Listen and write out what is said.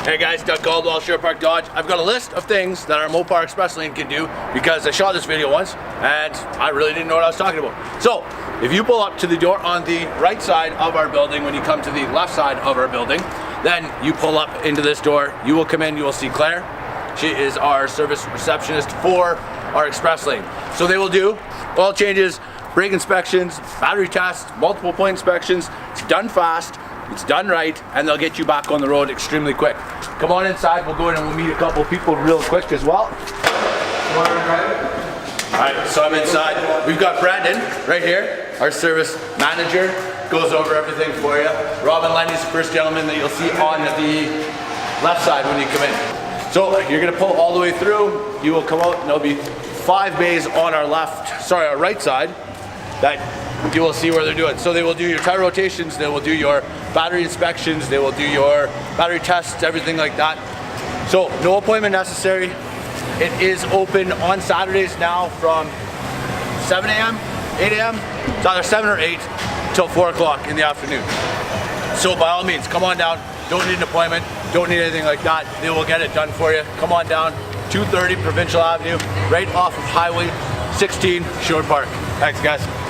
Hey guys, Doug Caldwell, Sherwood Park Dodge. I've got a list of things that our Mopar Express Lane can do because I shot this video once and I really didn't know what I was talking about. So, if you pull up to the door on the right side of our building, when you come to the left side of our building, then you pull up into this door, you will come in, you will see Claire. She is our service receptionist for our Express Lane. So they will do oil changes, brake inspections, battery tests, multiple point inspections. It's done fast. It's done right, and they'll get you back on the road extremely quick. Come on inside, we'll go in and we'll meet a couple people real quick as well. Alright, so I'm inside. We've got Brandon right here, our service manager, goes over everything for you. Rob and Lenny's the first gentleman that you'll see on the left side when you come in. So you're gonna pull all the way through, you will come out and there'll be 5 bays on our our right side that you will see where they're doing. So they will do your tire rotations, they will do your battery inspections, they will do your battery tests, everything like that. So no appointment necessary. It is open on Saturdays now from 7 a.m., 8 a.m., it's either 7 or 8 till 4 o'clock in the afternoon. So by all means, come on down, don't need an appointment, don't need anything like that. They will get it done for you. Come on down, 230 Provincial Avenue, right off of Highway 16, Sherwood Park. Thanks guys.